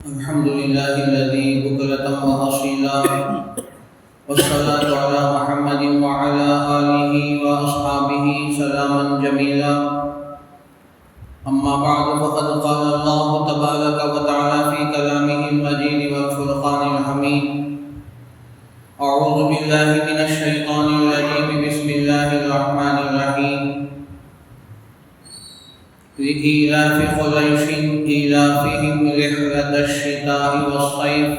الحمد لله الذي بكرة وأصيلا والصلاة على محمد وعلى آله وأصحابه سلاما جميلا. أما بعد فقد قال الله تبارك وتعالى في كلامه المجيد والفرقان الحميد: أعوذ بالله من الشيطان الرجيم. بسم الله الرحمن الرحيم. لإيلاف قريش إيلافهم رحلة الشتاء والصيف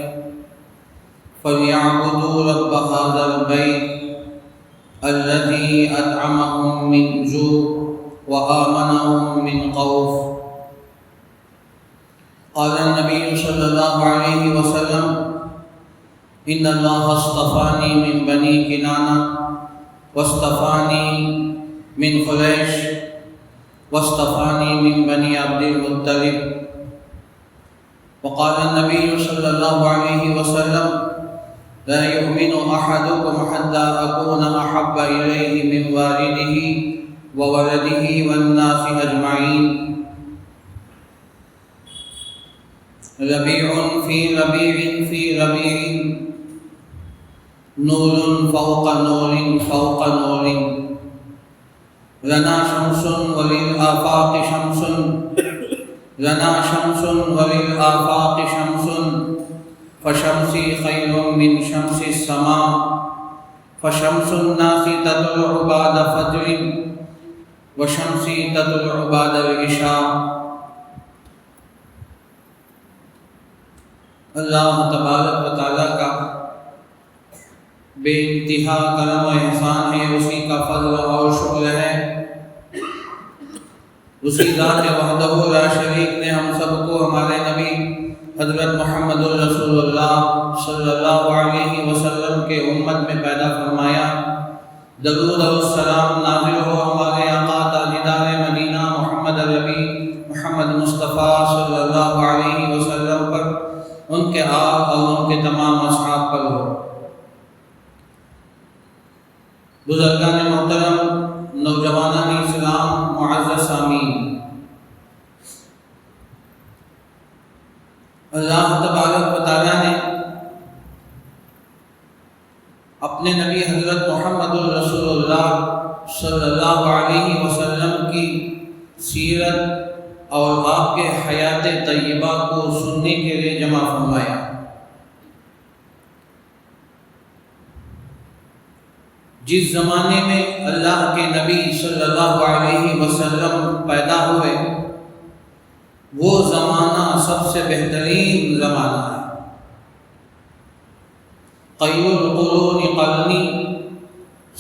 فليعبدوا رب هذا البيت الذي أطعمهم من جوع وآمنهم من خوف. قال النبي صلى الله عليه وسلم: إن الله اصطفاني من بني كنانة واصطفاني من قريش واصطفاني من بني عبد المطلب. وقال النبي صلى الله عليه وسلم: لا يؤمن أحدكم حتى أكون أحب إليه من والده وولده والناس أجمعين. ربيع في ربيع في ربيع، نور فوق نور فوق نور. لنا شمس وللآفاق شمس، لنا شمس وللآفاق شمس، فشمسي خير من شمس السماء، فشمس الناس تطلع بعد فجر وشمسي تطلع بعد العشاء. اللہ تبارک و تعالیٰ کا بے انتہا کرم و احسان ہے، اسی کا فضل اور شکر ہے، اسی ذات وحدہ لا شریک نے ہم سب کو ہمارے نبی حضرت محمد رسول اللہ صلی اللہ علیہ وسلم کے امت میں پیدا فرمایا. درود و السلام نازل ہو ہمارے آقا تاجدار مدینہ محمد عربی محمد مصطفیٰ صلی اللہ علیہ وسلم پر، ان کے آل اور ان کے تمام اصحاب پر ہو. بزرگان محترم، نوجوانان اسلام، معزز سامعین، اللہ تبارک و تعالیٰ نے اپنے نبی حضرت محمد رسول اللہ صلی اللہ علیہ وسلم کی سیرت اور آپ کے حیات طیبہ کو سننے کے لیے جمع فرمایا. جس زمانے میں اللہ کے نبی صلی اللہ علیہ وسلم پیدا ہوئے، وہ زمانہ سب سے بہترین زمانہ ہے. خیر القرون قرنی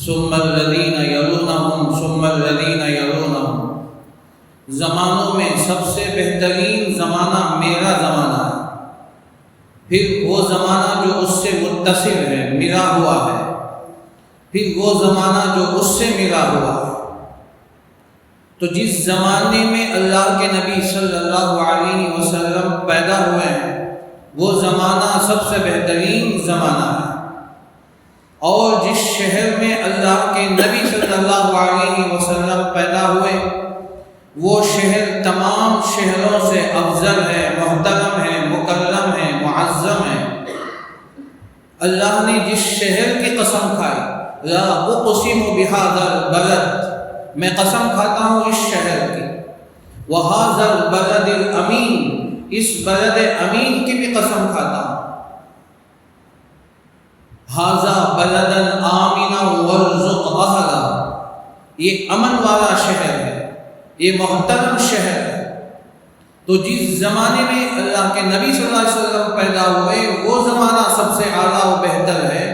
ثم الذین یلونہم ثم الذین یلونہم. زمانوں میں سب سے بہترین زمانہ میرا زمانہ ہے، پھر وہ زمانہ جو اس سے متصل ہے، ملا ہوا ہے، پھر وہ زمانہ جو اس سے ملا ہوا ہے. تو جس زمانے میں اللہ کے نبی صلی اللہ علیہ وسلم پیدا ہوئے ہیں، وہ زمانہ سب سے بہترین زمانہ ہے. اور جس شہر میں اللہ کے نبی صلی اللہ علیہ وسلم پیدا ہوئے، وہ شہر تمام شہروں سے افضل ہے، محترم ہے، مکرم ہے، معظم ہے. اللہ نے جس شہر کی قسم کھائی، لا اقسم بہذا البلد، میں قسم کھاتا ہوں اس شہر کی، وہذا البلد الامین، اس بلد امین کی بھی قسم کھاتا ہوں. ھذا بلدا آمنا وارزق اہلہ، یہ امن والا شہر ہے، یہ محترم شہر ہے. تو جس زمانے میں اللہ کے نبی صلی اللہ علیہ وسلم پیدا ہوئے، وہ زمانہ سب سے اعلیٰ و بہتر ہے.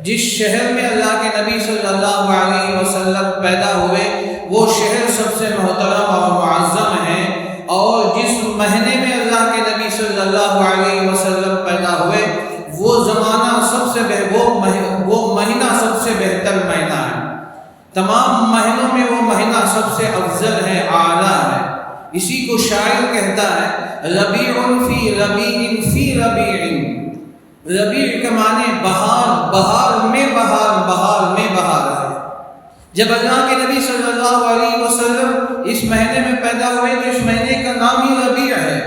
جس شہر میں اللہ کے نبی صلی اللہ علیہ وسلم پیدا ہوئے، وہ شہر سب سے محترم اور معظم ہے. اور جس مہینے میں اللہ کے نبی صلی اللہ علیہ وسلم پیدا ہوئے، وہ زمانہ سب سے وہ مہینہ سب سے بہتر مہینہ ہے. تمام مہینوں میں وہ مہینہ سب سے افضل ہے، اعلیٰ ہے. اسی کو شاعر کہتا ہے: ربیع فی ربیع فی ربیع. ربیع کے معنی بہار، بہار میں بہار، بہار میں بہار ہے. جب اللہ کے نبی صلی اللہ علیہ وسلم اس مہینے میں پیدا ہوئے تو اس مہینے کا نام ہی ربیع ہے.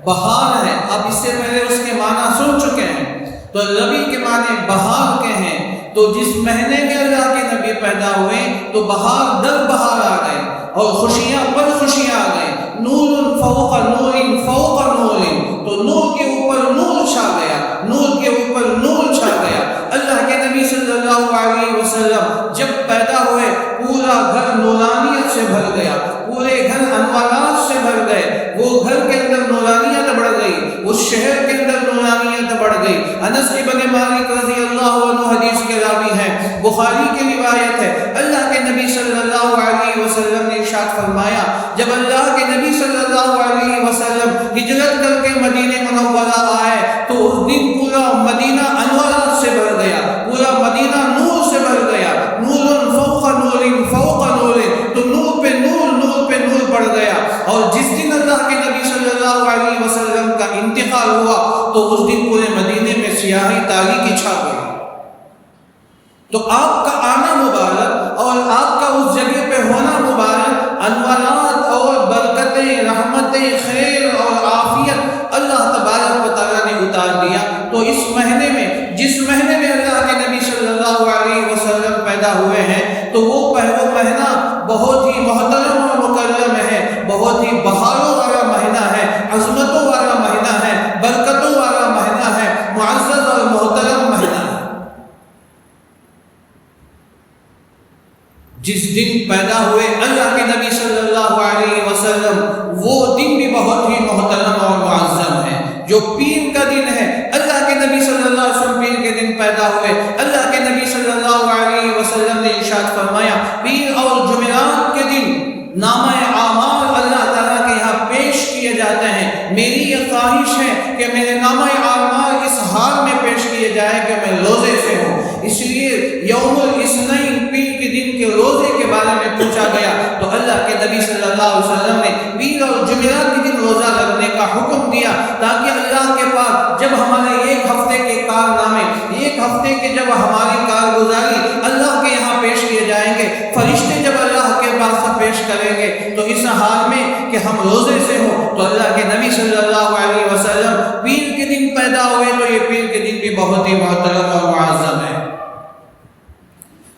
بہار ہے. اب اس سے پہلے اس کے معنی سن چکے ہیں. تو ربیع کے معنی بہار کے ہیں. تو جس مہینے میں اللہ کے نبی پیدا ہوئے تو بہار در بہار آ گئے اور خوشیاں پر خوشیاں آ گئے. نور فوق نور فوق نور. تو نور کے اوپر نور چھا گیا, نور کے اوپر نور چھا گیا. اللہ کے نبی صلی اللہ علیہ وسلم جب پیدا ہوئے پورا گھر نورانیت سے بھر گیا, پورے گھر انوارات سے بھر گئے. وہ گھر کے اندر نورانیت بڑھ گئی, اس شہر کے اندر نورانیت بڑھ گئی. انس بن مالک رضی اللہ عنہ حدیث کے راوی ہیں, بخاری کی روایت ہے. اللہ کے نبی صلی اللہ علیہ وسلم نے ارشاد فرمایا, جب اللہ کے نبی صلی اللہ علیہ وسلم ہجرت کر کے مدینہ منورہ آئے تو اس دن پورا مدینہ انوارات سے بھر گیا, پورا مدینہ نور سے بھر گیا. نور فوق نور فوق نور. تو نور پہ نور, نور پہ نور بڑھ گیا. اور جس دن اللہ کے نبی صلی اللہ علیہ وسلم کا انتقال ہوا تو اس دن پورے مدینے میں سیاہی تاریکی چھا گئی. تو آپ کا آنا مبارک اور آپ کا اس جگہ پہ ہونا مبارک, انوارات اور برکتیں, رحمتیں, خیر اور عافیت اللہ تبارک و تعالیٰ نے اتار دیا. تو اس مہینے میں, جس مہینے میں اللہ کے نبی صلی اللہ علیہ وسلم پیدا ہوئے ہیں, تو وہ مہینہ بہت ہی محترم اور مکرم ہے, بہت ہی بہاروں والا مہینہ ہے, عظمتوں والا مہینہ ہے, برکتوں والا مہینہ ہے, معزز اور محترم مہینہ ہے. جس دن پیدا ہوئے اللہ کے نبی صلی اللہ علیہ وسلم, وہ دن بھی بہت ہی محترم اور معظم ہے. جو پیر کا دن ہے, اللہ کے نبی صلی اللہ علیہ وسلم پیر کے دن پیدا ہوئے. اللہ کے نبی صلی اللہ علیہ وسلم نے ارشاد فرمایا, پیر اور جمعرات کے دن نامہ اعمال اللہ تعالیٰ کے یہاں پیش کیے جاتے ہیں. میری یہ خواہش ہے کہ میرے نامہ اعمال اس حال میں پیش کیے جائیں کہ میں روزے سے ہوں. اس لیے یوم الاثنین, پیر کے دن کے روزے کے بارے میں پوچھا گیا تو اللہ کے نبی صلی اللہ علیہ وسلم نے پیر اور جمعرات کے دن روزہ رکھنے کا حکم دیا, تاکہ اللہ کے پاس جب ہمارے ایک ہفتے کے کارنامے, ایک ہفتے کے جب ہماری کارگزاری اللہ کے یہاں پیش کیے جائیں گے, فرشتے جب اللہ کے پاس پیش کریں گے, تو اس حال میں کہ ہم روزے سے ہوں. تو اللہ کے نبی صلی اللہ علیہ وسلم پیر کے دن پیدا ہوئے, تو یہ پیر کے دن بھی بہت ہی محترم اور معظم ہے.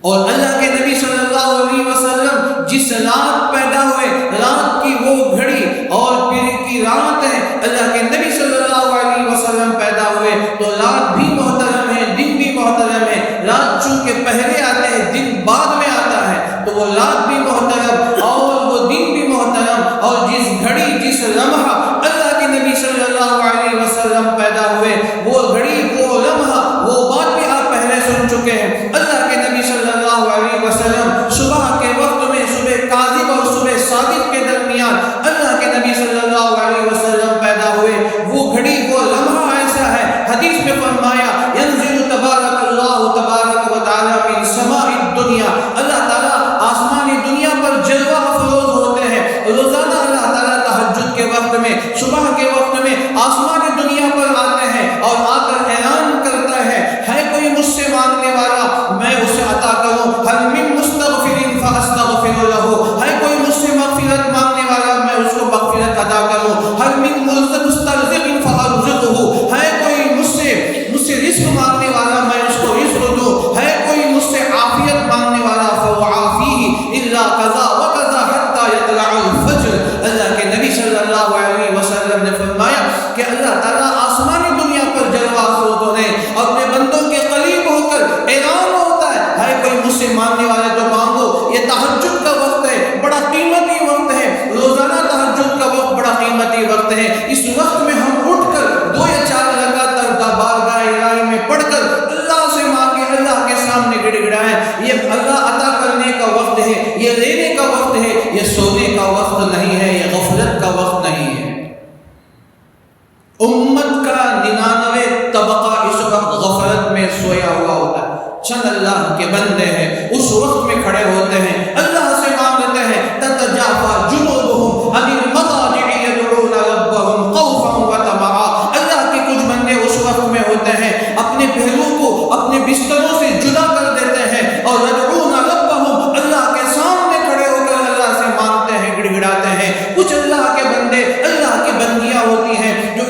اور اللہ کے نبی صلی اللہ علیہ وسلم جس رات پیدا ہوئے, رات کی وہ گھڑی اور پیر کی رات ہے, اللہ کے نبی صلی اللہ علیہ وسلم پیدا ہوئے تو رات بھی محترم ہے, دن بھی محترم ہے. رات چونکہ پہلے آتے ہیں, دن بعد میں آتا ہے, تو وہ رات بھی محترم اور وہ دن بھی محترم. اور جس گھڑی, جس لمحہ اللہ کے نبی صلی اللہ علیہ وسلم پیدا ہوئے, وہ گھڑی, وہ لمحہ, وہ بات بھی آپ پہلے سن چکے ہیں. اللہ کے نبی صلی اللہ علیہ وسلم صبح کے وقت میں, صبح کاذب اور صبح صادق کے درمیان اللہ کے نبی صلی اللہ علیہ وسلم پیدا ہوئے. وہ گھڑی, وہ لمحہ ایسا ہے, حدیث میں فرمایا, ينزل تبارک اللہ تبارک و تعالی من سماء الدنیا, اللہ تعالیٰ آسمانی دنیا پر جلوہ افروز ہوتے ہیں. روزانہ اللہ تعالیٰ تہجد کے وقت میں, صبح کے وقت میں آسمانی دنیا پر آتے ہیں اور آ کر اعلان کرتا ہے کوئی مجھ سے مانگنے والا, میں اسے عطا کروں. هل من مستغفر فاستغفر له, ہے کوئی مجھ سے مغفرت مانگنے والا, میں اس کو مغفرت عطا کروں. هل من مسترزق فارزقه, ہے کوئی مجھ سے رزق مانگنے والا, میں اس کو رزق دوں. ہے کوئی مجھ سے عافیت مانگنے والا, فاعافيه الا قضا وقضا حتى يطلع الفجر. اللہ کے نبی صلی اللہ علیہ وسلم نے فرمایا کہ اللہ تعالیٰ آسمانی دنیا پر جلوہ افروز ہونے, اپنے بندوں کے قریب ہو کر اعلان ہوتا ہے کوئی مجھ سے مانگنے والے تو مانگو. یہ تہجد کا وقت ہے, بڑا قیمتی وقت ہے. روزانہ تہجد کا وقت بڑا قیمتی وقت ہے. اس وقت میں ہم اٹھ کر 2 یا 4 رکعت بارگاہ الہی میں پڑھ کر اللہ سے مانگے, اللہ کے سامنے گڑ گڑائیں. یہ اللہ عطا کرنے کا وقت ہے, یہ لینے کا وقت ہے, یہ سونے کا وقت نہیں ہے, یہ غفلت کا وقت نہیں ہے. امت کا 99 طبقہ اس وقت غفلت میں سویا ہوا ہوتا ہے. چند اللہ کے بندے ہیں, اس وقت میں کھڑے ہوتے ہیں, اللہ سے مانگتے ہیں. تتجافى جنوبهم عن المضاجع يدعون ربهم خوفا وطمعا. اللہ کے کچھ بندے اس وقت میں ہوتے ہیں, اپنے پہلو کو اپنے بستروں سے جدا کر دیتے ہیں اور يدعون ربهم, اللہ کے سامنے کھڑے ہو کر اللہ سے مانگتے ہیں, گڑ گڑاتے ہیں. کچھ اللہ کے بندے, اللہ کی بندیاں ہوتی ہیں جو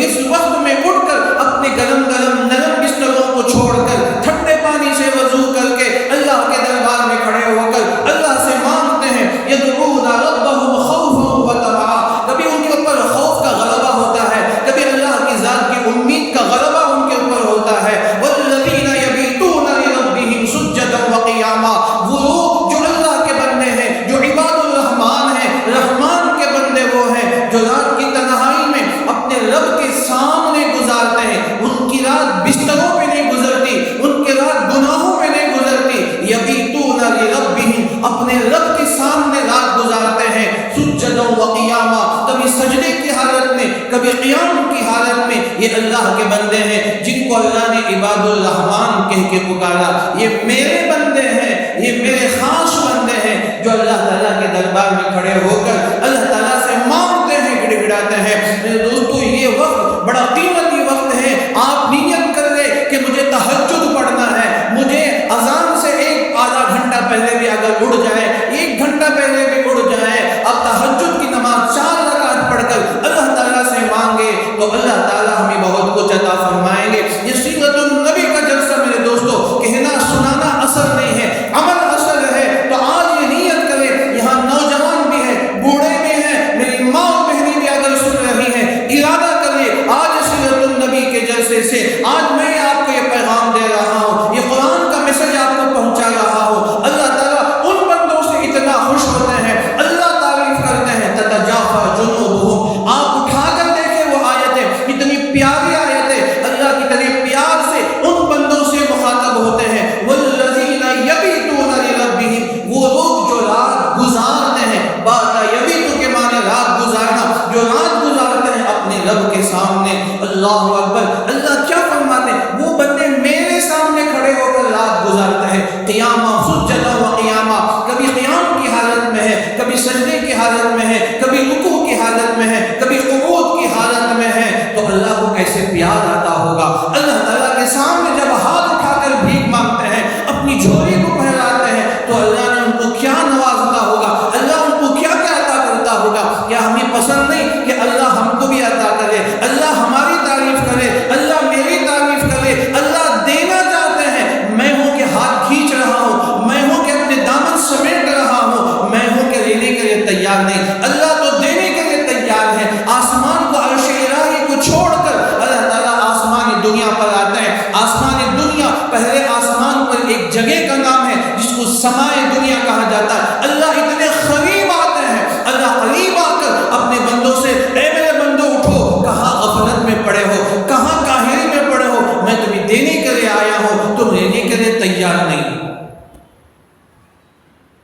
اللہ کے بندے ہیں جن کو اللہ نے عباد الرحمن کہہ کے پکارا، یہ میرے بندے ہیں، یہ میرے خاص بندے ہیں جو اللہ تعالیٰ کے دربار میں کھڑے ہو کر اللہ تعالیٰ سے مانگتے ہیں، گڑ گڑاتے ہیں۔ میرے دوستو یہ وقت بڑا قیمتی وقت ہے، آپ نیت کر لیں کہ مجھے تہجد پڑھنا ہے، مجھے اذان سے ایک آدھا گھنٹہ پہلے بھی اگر اڑ جائے، 1 گھنٹہ پہلے بھی اڑ جائے، اب تہجد کی نماز 4 رکعت پڑھ کر اللہ تعالیٰ سے مانگے تو اللہ تعالیٰ ہمیں بہت کچھ عطا فرمائیں گے۔ یہ سیرت النبی کا جلسہ میرے دوستو کہنا سنانا اثر نہیں ہے، عمل اثر ہے۔ تو آج یہ نیت کرے، یہاں نوجوان بھی ہے، بوڑھے بھی ہیں، میری ماں اور بہنیں بھی اگر سن رہی ہیں، ارادہ کرے آج سیرت النبی کے جلسے سے آج میں آپ کو یہ پیغام دے رہا ہوں، یہ قرآن کا میسج آپ کو پہنچا رہا ہوں۔ اللہ تعالیٰ ان بندوں سے اتنا خوش ہوتے ہیں، اللہ تعریف کرتے ہیں، تتجافا جنوبہم، آپ اٹھا کر دیکھیں وہ آیتیں، اتنی پیاری آیتیں، اللہ کی طرح پیار سے ان بندوں سے مخاطب ہوتے ہیں، والذین یبیتون لربہم، وہ لوگ جو رات گزارتے ہیں، بات یبیتو کے معنی رات گزارنا، جو رات گزارتے ہیں اپنے رب کے سامنے۔ اللہ اکبر، اللہ کیا فرماتے ہیں؟ وہ بندے میرے سامنے کھڑے ہو کر رات گزارتے ہیں، قیامہ سجدہ و قیامہ، کبھی قیام کی حالت میں ہے، کبھی سجدے کی حالت میں ہے، کبھی رکوع کی حالت میں ہے، کبھی قعود کی حالت میں ہے، تو اللہ کو کیسے پیار آتا ہوگا۔ اللہ تعالیٰ کے سامنے جب ہاتھ اٹھا کر بھیک مانگتے ہیں، اپنی جھولی کو پھیلاتے ہیں، تو اللہ نے ان کو کیا نوازتا ہوگا، اللہ ان کو کیا کیا عطا کرتا ہوگا۔ کیا ہمیں پسند نہیں کہ اللہ ہم کو بھی عطا کرے، اللہ ہماری تعریف کرے، اللہ میری تعریف کرے؟ اللہ دینا چاہتے ہیں، میں ہوں کہ ہاتھ کھینچ رہا ہوں، میں ہوں کہ اپنے دامن سمیٹ رہا ہوں، میں ہوں کہ لینے کے لیے تیار نہیں۔ اللہ تو دینے کے لیے تیار ہے۔ آسمان کو، عرش الہی کو چھوڑ کر اللہ تعالیٰ آسمان دنیا پر آتے ہیں۔ آسمان دنیا پہلے آسمان پر ایک جگہ کا نام ہے جس کو سمائے دنیا کہا جاتا ہے۔ اللہ اتنے قریب آتے ہیں، اللہ قریب آ کر اپنے بندوں سے، اے میرے بندوں اٹھو، کہاں غفلت میں پڑے ہو، کہاں کاہلی میں پڑے ہو، میں تمہیں دینے کے لیے آیا ہوں، تم لینے کے لیے تیار نہیں۔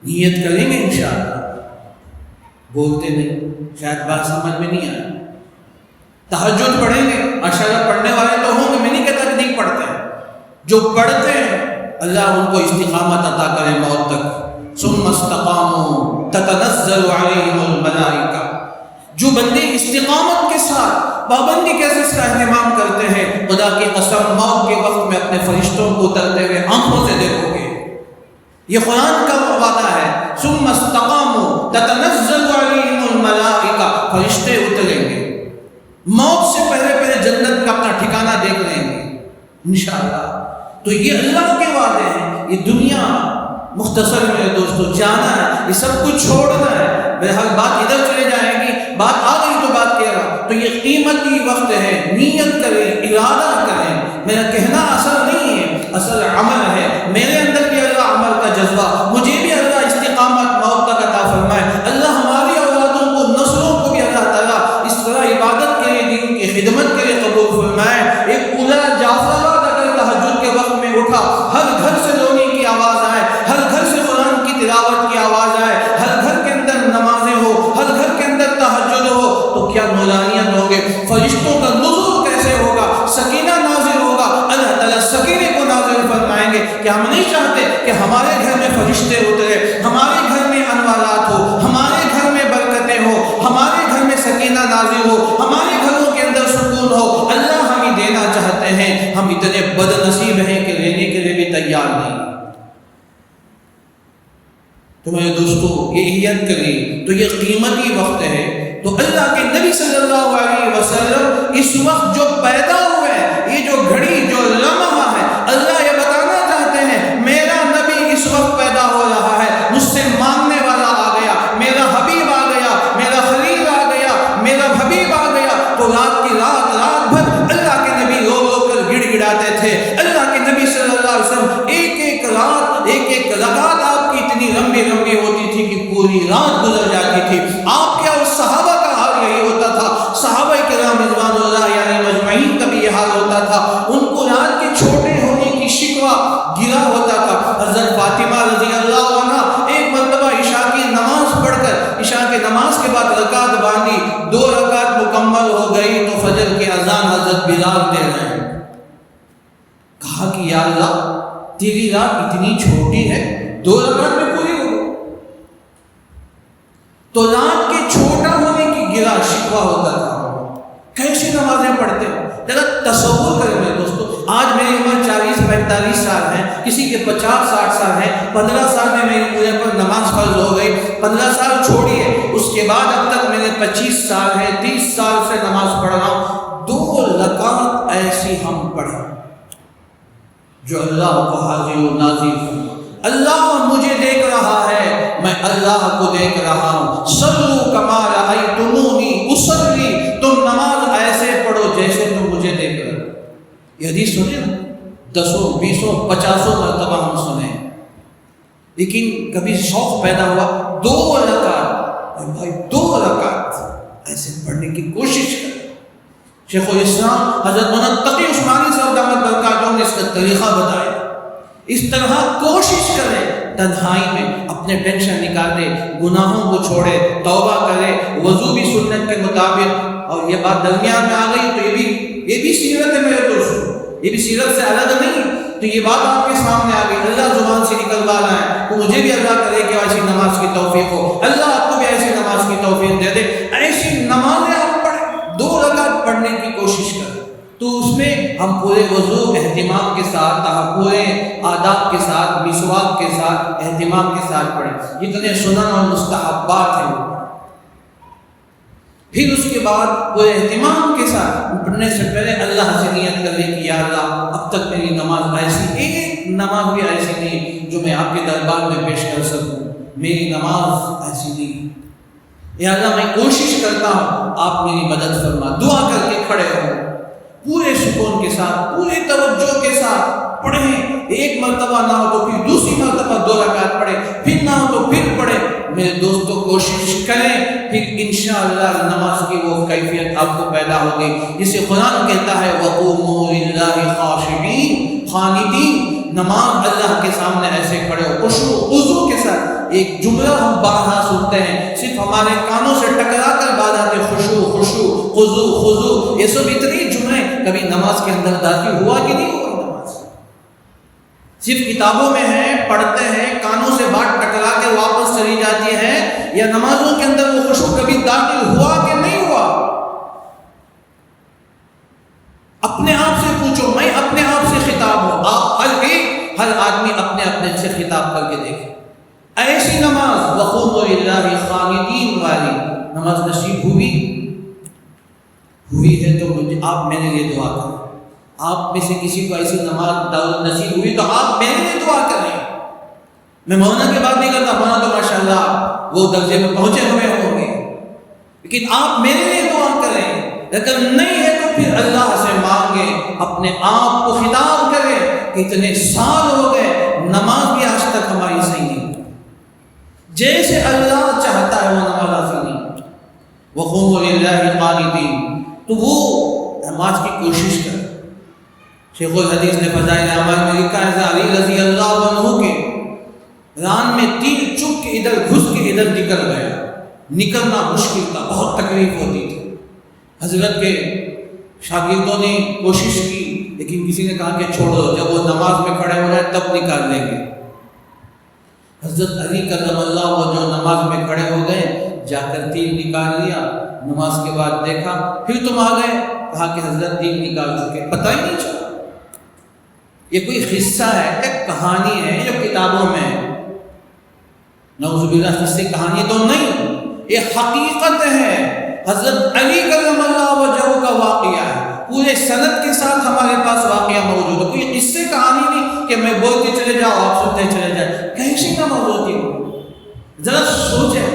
نیت کریں گے انشاءاللہ، بولتے نہیں، شاید بات سمجھ میں نہیں آئے۔ تہجد پڑھیں گے، ماشاءاللہ پڑھنے والے تو ہوں گے، میں نہیں کہتا کہ نہیں پڑھتے ہیں، جو پڑھتے ہیں اللہ ان کو استقامت عطا کرے موت تک۔ ثم استقاموا تتنزل علیہم الملائکہ، جو بندے استقامت کے ساتھ پابندی کے ساتھ اس کا اہتمام کرتے ہیں، خدا کی قسم موت کے وقت میں اپنے فرشتوں کو اترتے ہوئے آنکھوں سے دیکھو گے۔ یہ قرآن کا وعدہ ہے، ثم استقاموا تتنزل علیہم الملائکہ، فرشتے اتریں گے، موت سے پہلے پہلے جنت کا اپنا ٹھکانہ دیکھ لیں گے انشاءاللہ۔ تو یہ اللہ کے وعدے ہیں۔ یہ دنیا مختصر میرے دوستو جانا ہے، یہ سب کچھ چھوڑنا ہے۔ بہرحال بات ادھر چلے جائے گی، بات آ گئی تو بات کہہ رہا، تو یہ قیمتی وقت ہے، نیت کریں، ارادہ کریں۔ میرا کہنا اصل نہیں ہے، اصل عمل ہے۔ میرے اندر بھی اللہ عمل کا جذبہ، مجھے بھی اللہ استقامت موت تک عطا فرمائے۔ اللہ ہماری اولادوں کو، نسلوں کو بھی اللہ تعالیٰ اس طرح عبادت کے لیے، دین کی خدمت کے لیے قبول فرمائے۔ ایک اولا جعفر اگر تہجد کے وقت میں اٹھا، ہر گھر سے رونے کی آواز آئے، ہر گھر سے قرآن کی تلاوت کی آواز آئے، ہر گھر کے اندر نمازیں ہو، ہر گھر کے اندر تہجد ہو، تو کیا نورانیت ہوگے، فرشتوں کا نزول کیسے ہوگا، سکینہ نازل ہوگا، اللہ تعالیٰ سکینے کو نازل فرمائیں گے۔ کہ ہم نہیں چاہتے کہ ہمارے گھر میں فرشتے اترے، ہمارے گھر میں انوارات ہو، ہمارے گھر میں برکتیں ہو، ہمارے گھر میں سکینہ نازل ہو، ہمارے گھروں کے اندر سکون ہو۔ اللہ ہمیں دینا چاہتے ہیں، ہم اتنے بد نصیب ہیں کہ لینے کے لیے بھی تیار نہیں۔ تو میرے دوستو یہ نیت کریں، تو یہ قیمتی وقت ہے۔ تو اللہ کے نبی صلی اللہ علیہ وسلم اس وقت جو پیدا ہوئے، یہ جو گھڑی، جو لمحہ ہے، اللہ یہ بتانا چاہتے ہیں میرا نبی اس وقت پیدا ہو رہا ہے، مجھ سے مانگنے والا آ گیا، میرا حبیب آ گیا، میرا خلیل آ گیا، میرا حبیب آ گیا۔ تو رات کی رات بھر اللہ کے نبی رو رو کر گڑ گڑاتے تھے۔ اللہ کے نبی صلی اللہ علیہ وسلم ایک ایک رات، ایک ایک رکعت آپ کی اتنی لمبی لمبی ہوتی تھی کہ پوری رات گزر جاتی تھی۔ آپ کیا اس صحابہ کا حال یہی ہوتا تھا، صحابہ کرام رضوان اللہ علیہم اجمعین کا بھی یہ حال ہوتا تھا۔ ان کو رات کے چھوٹے ہونے کی شکوہ گرا ہوتا تھا۔ حضرت فاطمہ رضی اللہ عنہ ایک مرتبہ عشاء کی نماز پڑھ کر، عشاء کے نماز کے بعد رکعت باندھی، 2 رکعت مکمل ہو گئی تو فجر کی اذان حضرت بلال یا اللہ تیری رات اتنی چھوٹی ہے 2 رکعت میں پوری ہو گئی. تو رات کے چھوٹا ہونے کی گرا شکوہ ہوتا تھا. کیسی نمازیں پڑھتے ہیں ذرا تصور کریں میرے دوستو. آج میری عمر 40-45 سال ہے, کسی کے 50-60 سال ہے. 15 سال میں میری مجھے پر نماز فرض ہو گئی. 15 سال چھوڑیے, اس کے بعد اب تک میرے 25 سال ہے, 30 سال سے نماز پڑھ رہا ہوں. 2 رکعت ایسی ہم پڑھیں جو اللہ کو حاضر و ناظر فرما. اللہ مجھے دیکھ رہا ہے, میں اللہ کو دیکھ رہا ہوں. صلو کما رأیتمونی اصلی, تم نماز ایسے پڑھو جیسے تم مجھے دیکھ رہے ہو. یہ حدیث سنے نا 10, 20, 50 مرتبہ ہم سنے, لیکن کبھی شوق پیدا ہوا 2 رکعت, بھائی 2 رکعت ایسے پڑھنے کی کوشش کریں. شیخ الاسلام حضرت مولانا تقی عثمانی صاحب دامت برکاتہ نے اس کا طریقہ بتایا. اس طرح کوشش کرے تنہائی میں اپنے ٹینشن نکال دے, گناہوں کو چھوڑے, توبہ کرے, وضو بھی سنت کے مطابق. اور یہ بات درمیان میں آ گئی تو یہ بھی سیرت ہے میرے دوست, یہ بھی سیرت سے الگ نہیں. تو یہ بات آپ کے سامنے آ گئی, اللہ زبان سے نکلوا رہا ہے تو مجھے بھی اللہ کرے کہ ایسی نماز کی توفیق ہو, اللہ آپ کو بھی ایسی نماز کی توفیق دے دے. ایسی نمازیں آپ پڑھیں, 2 رکعت پڑھنے کی کوشش کریں. تو اس میں ہم پورے وضو اہتمام کے ساتھ, پورے آداب کے ساتھ, مسواک کے ساتھ, اہتمام کے ساتھ پڑھیں. جتنے سنن اور مستحبات ہیں. پھر اس کے بعد پورے اہتمام کے ساتھ پڑھنے سے پہلے اللہ سے نیت کر لے کہ یا اللہ اب تک میری نماز ایسی, ایک نماز بھی ایسی نہیں جو میں آپ کے دربار میں پیش کر سکوں. میری نماز ایسی نہیں. یا اللہ میں کوشش کرتا ہوں, آپ میری مدد فرما. دعا کر کے کھڑے ہو, پورے سکون کے ساتھ, پورے توجہ کے ساتھ پڑھیں. ایک مرتبہ نہ ہو تو پھر دوسری مرتبہ 2 رکعت پڑھیں, پھر نہ ہو تو پھر پڑھیں. میرے دوستوں کوشش کریں, پھر انشاءاللہ نماز کی وہ کیفیت آپ کو پیدا ہوگی جسے قرآن کہتا ہے وَقُومُوا لِلَّهِ خَاشِعِينَ خَانِعِينَ. نماز اللہ کے سامنے ایسے کھڑے ہو, خشوع خضوع کے ساتھ. ایک جملہ ہم بارہا سنتے ہیں, صرف ہمارے کانوں سے ٹکرا کر بعد آتے خشوع خشوع خضوع خضوع. یہ سب اتنی جملے کبھی نماز کے اندر داخل ہوا کہ نہیں ہوا؟ نماز صرف کتابوں میں ہے, پڑھتے ہیں, کانوں سے بات ٹکرا کے واپس چلی جاتی ہے, یا نمازوں کے اندر وہ خشوع کبھی داخل ہوا کہ نہیں ہوا؟ اپنے آپ سے پوچھو, میں اپنے آپ سے خطاب ہوں, آپ ہر آدمی اپنے اپنے سے خطاب کر کے دیکھیں. ایسی نماز وقوموا للہ خانعین والی نماز نصیب ہوئی ہے تو آپ میرے لیے دعا کریں. آپ میں سے کسی کو ایسی نماز نصیب ہوئی تو آپ میرے لیے دعا کریں. میں مولانا کی بات نہیں کرتا, مولانا تو ماشاءاللہ وہ درجے میں پہنچے ہوئے ہوں گے, لیکن آپ میرے لیے دعا کریں. اگر نہیں ہے تو پھر اللہ سے مانگے, اپنے آپ کو خطاب کرے کہ اتنے سال ہو گئے نماز بھی آج تک ہماری صحیح نہیں. جیسے اللہ چاہتا ہے وہ نماز حاصل نہیں. وقوموا للہ قانتین, تو وہ نماز کی کوشش کرے. شیخ الحدیث نے فضائل اعمال میں لکھا ہے علی رضی اللہ عنہ کے ران میں تیر چپ کے ادھر گھس کے ادھر نکل گیا. نکلنا مشکل تھا, بہت تکلیف ہوتی تھی. حضرت کے شاگردوں نے کوشش کی, لیکن کسی نے کہا کہ چھوڑ دو, جب وہ نماز میں کھڑے ہو جائے تب نکال لیں گے. حضرت علی کرم اللہ وہ جو نماز میں کھڑے ہو گئے, جا کر تیر نکال لیا. نماز کے بعد دیکھا, پھر تم آ گئے, کہا کہ حضرت تیر نکال چکے, پتہ ہی نہیں چلا. یہ کوئی قصہ ہے, ایک کہانی ہے جو کتابوں میں ہے. نعوذ باللہ قصے کہانی تو نہیں, یہ حقیقت ہے. حضرت علی کرم اللہ وجہہ کا واقعہ ہے, پورے سند کے ساتھ ہمارے پاس واقعہ موجود ہے. کوئی قصے کہانی نہیں کہ میں بولتے چلے جاؤ آپ سنتے چلے جائیں. کیسی نماز ہوتی ہے, ذرا سوچیں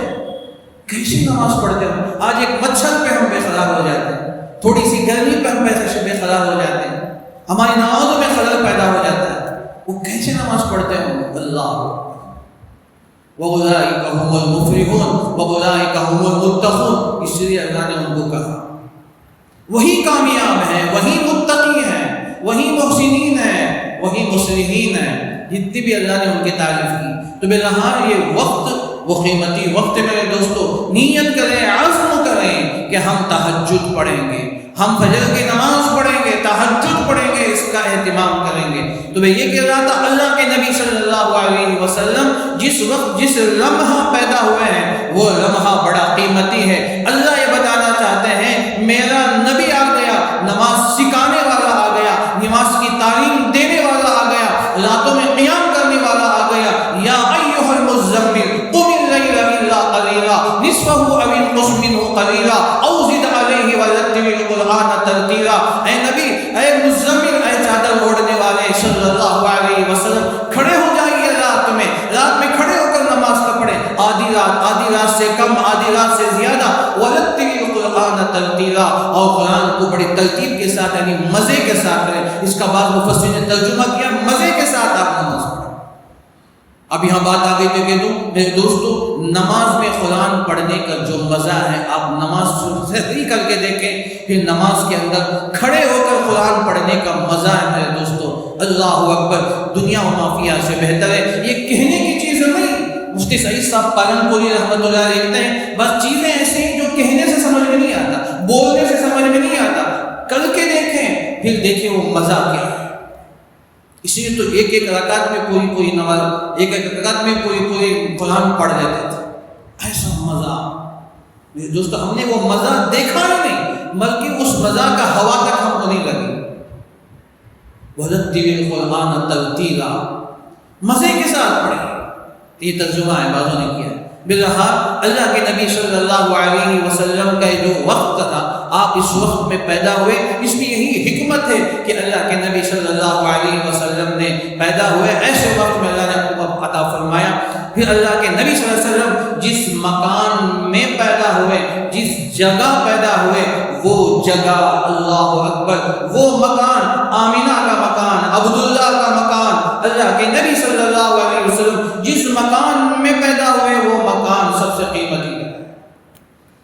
کیسی نماز پڑھتے ہیں. آج ایک مچھر پہ ہم بے قرار ہو جاتے ہیں, تھوڑی سی گرمی پہ ہم بے قرار ہو جاتے ہیں, ہماری نمازوں میں خلل پیدا ہو جاتا ہے. وہ کیسے نماز پڑھتے ہیں؟ اللہ وَأُولَٰئِكَ هُمُ الْمُفْلِحُونَ وَأُولَٰئِكَ هُمُ الْمُتَّقُونَ. اس لیے اللہ نے ان کو کہا وہی کامیاب ہیں, وہی متقی ہیں, وہی محسنین ہیں, وہی مصلحین ہیں. جتنی بھی اللہ نے ان کی تعریف کی. تو بہرحال یہ وقت وہ قیمتی وقت میرے دوستو, نیت کریں, عزم کریں کہ ہم تہجد پڑھیں گے, ہم فجر کی نماز پڑھیں گے, تہجد پڑھیں گے. اس کا اہتمام کریں گے. تو میں یہ کہہ رہا تھا اللہ کے نبی صلی اللہ علیہ وسلم جس وقت جس لمحہ پیدا ہوئے ہیں وہ لمحہ بڑا قیمتی ہے. اللہ یہ بتانا چاہتے ہیں میرا نبی آ گیا، نماز سکھانے والا آ گیا، نماز کی تعلیم دینے والا آ گیا، راتوں میں قیام کرنے والا آ گیا. یا ایھا المزمل قم اللیل الا قلیلا نصفہ او انقص منہ قلیلا او زد علیہ ورتل القرآن ترتیلا. اے نبی، اے مزمل، اے چادر اوڑھنے والے صلی اللہ علیہ وسلم، کھڑے ہو جائیے رات میں کھڑے ہو کر نماز کا پڑھیں. آدھی رات سے کم، آدھی رات سے زیادہ. ورتل القرآن ترتیلا، اور قرآن کو بڑی ترتیب کے ساتھ یعنی مزے کے ساتھ کریں. اس کا بعض مفسرین نے ترجمہ کیا مزے کے ساتھ آپ نماز پڑھیں. اب یہاں بات آ گئی تو کہہ دوں میرے دوستو، نماز میں قرآن پڑھنے کا جو مزہ ہے آپ نماز صحیح کر کے دیکھیں، پھر نماز کے اندر کھڑے ہو کر قرآن پڑھنے کا مزہ ہے میرے دوستو. اللہ اکبر، دنیا و ما فیہا سے بہتر ہے. یہ کہنے کی چیز نہیں. مفتی سعید صاحب پالن پوری رحمۃ اللہ لکھتے ہیں بس چیزیں ایسی ہیں جو کہنے سے سمجھ میں نہیں آتا، بولنے سے سمجھ میں نہیں آتا، کر کے دیکھیں پھر دیکھیں وہ مزہ کیا ہے. اسی لیے تو ایک رکعت میں پوری نماز، ایک رکعت میں پوری قرآن پڑھ لیتے تھے. ایسا مزہ میرے دوستو، ہم نے وہ مزہ دیکھا ہی نہیں بلکہ اس مزہ کا ہوا تک ہم کو نہیں لگی. وَرَتِّلِ الْقُرْآنَ تَرْتِيلًا، مزے کے ساتھ پڑھیں. یہ ترجمہ ہے بعضوں نے کیا. بہرحال اللہ کے نبی صلی اللہ علیہ وسلم کا جو وقت تھا، آپ اس وقت میں پیدا ہوئے. اس میں یہی حکمت ہے کہ اللہ کے نبی صلی اللہ علیہ وسلم نے پیدا ہوئے ایسے وقت میں اللہ نے آپ کو عطا فرمایا. پھر اللہ کے نبی صلی اللہ علیہ وسلم جس مکان میں پیدا ہوئے، جس جگہ پیدا ہوئے، وہ جگہ اللہ اکبر، وہ مکان آمینہ کا مکان، عبداللہ کا مکان، اللہ کے نبی صلی اللہ علیہ وسلم جس مکان میں پیدا ہوئے وہ مکان سب سے قیمتی ہے،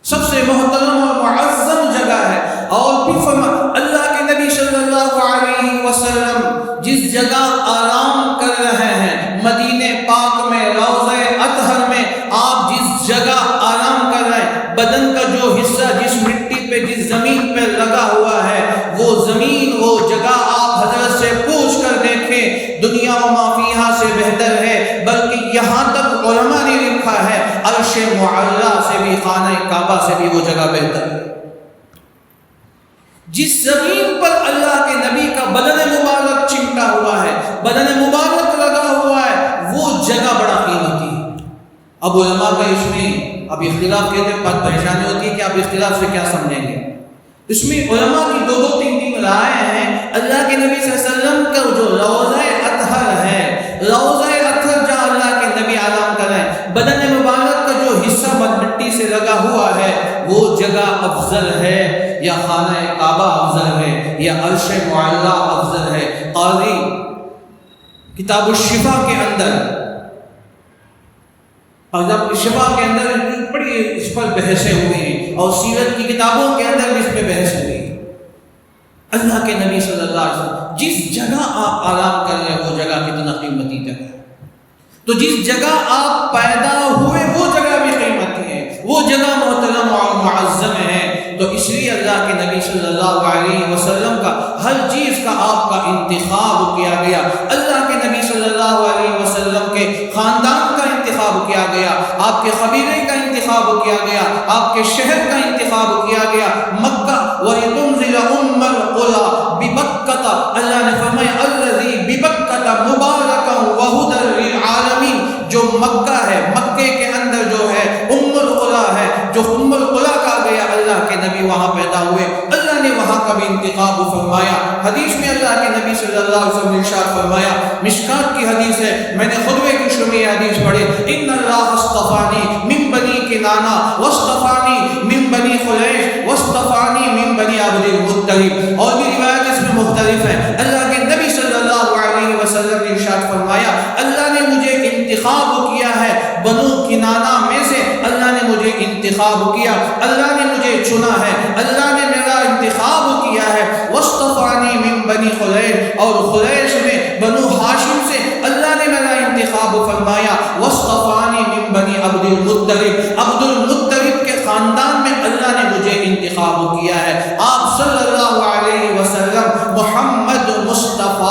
سب سے محترم اور معظم جگہ ہے. اور پھر اللہ کے نبی صلی اللہ علیہ وسلم جس جگہ آرام کر رہے ہیں، مدینہ پاک میں روضہ اطہر میں آپ جس جگہ آرام کر رہے ہیں، بدن کا جو حصہ جس مٹی پہ جس زمین پہ لگا ہوا ہے وہ زمین، وہ جگہ آپ حضرت سے پوچھ کر دیکھیں دنیا و ما فیہا سے بہتر ہے. بلکہ یہاں تک علماء نے لکھا ہے عرش معلیٰ سے بھی، خانہ کعبہ سے بھی وہ جگہ بہتر ہے. جس زمین پر اللہ کے نبی کا بدن مبارک چمٹا ہوا ہے، بدن مبارک لگا ہوا ہے، وہ جگہ بڑا قیمتی ہے. اب علماء کا اس میں اب اختلاف کہتے ہیں، بات پریشانی ہوتی ہے کہ آپ اختلاف سے کیا سمجھیں گے. اس میں علماء کی دو تین رائے ہیں. اللہ کے نبی صلی اللہ علیہ وسلم کا جو روضہ اطہر ہے، روضہ اطہر جہاں اللہ کے نبی آرام کر رہے ہیں، بدن مبارک کا جو حصہ مٹی سے لگا ہوا ہے وہ جگہ افضل ہے یا خانہ کعبہ افضل ہے یا عرش معلیٰ افضل ہے. قاضی کتاب الشفا کے اندر بڑی اس پر بحثیں ہوئی ہیں اور سیرت کی کتابوں کے اندر بھی اس پہ بحث ہوئی. اللہ کے نبی صلی اللہ علیہ وسلم جس جگہ آپ آرام کر رہے ہیں وہ جگہ کتنا قیمتی جگہ ہے. تو جس جگہ آپ پیدا ہوئے وہ جگہ بھی قیمتی ہے، وہ جگہ محترم اور معظم ہے. تو اس لیے اللہ کے نبی صلی اللہ علیہ وسلم کا ہر چیز کا آپ کا انتخاب کیا گیا. اللہ کے نبی صلی اللہ علیہ وسلم کے خاندان کا انتخاب کیا گیا، آپ کے قبیلے کا انتخاب کیا گیا، آپ کے شہر کا انتخاب کیا گیا. مکہ وَلِتُنذِرَ أُمَّ الْقُرَىٰ بِبَكَّةَ، اللہ نے فرمایا الَّذِي بِبَكَّةَ مُبَارَكًا وَهُدًى لِلْعَالَمِينَ. جو مکہ ہے، مکے کے اندر جو ہے ام القریٰ ہے، جو ام القریٰ کہا گیا، اللہ کے نبی وہاں پیدا ہوئے. اللہ نے وہاں کا بھی انتخاب فرمایا. حدیث میں اللہ کے نبی صلی اللہ علیہ وسلم نے ارشاد فرمایا، مشکات کی حدیث ہے، میں نے خطبے کی شروع میں یہ حدیث پڑھی، ان اللہ اصطفانی من بنی کنانہ واصطفانی من بنی قریش واصطفانی من بنی عبد المطلب. اور بھی روایت اس میں مختلف ہے. اللہ کے نبی صلی اللہ علیہ وسلم نے ارشاد فرمایا، اللہ نے مجھے انتخاب کیا ہے بنو کنانہ میں سے، اللہ نے مجھے انتخاب کیا، اللہ نے مجھے چنا ہے، اللہ نے میرا انتخاب کیا ہے. واصطفانی من بنی قریش، اور قریش میں بنو ہاشم سے اللہ نے میرا انتخاب فرمایا. واصطفانی من بنی عبد المطلب، عبد المطلب کے خاندان میں اللہ نے مجھے انتخاب کیا ہے. آپ صلی اللہ علیہ وسلم محمد مصطفیٰ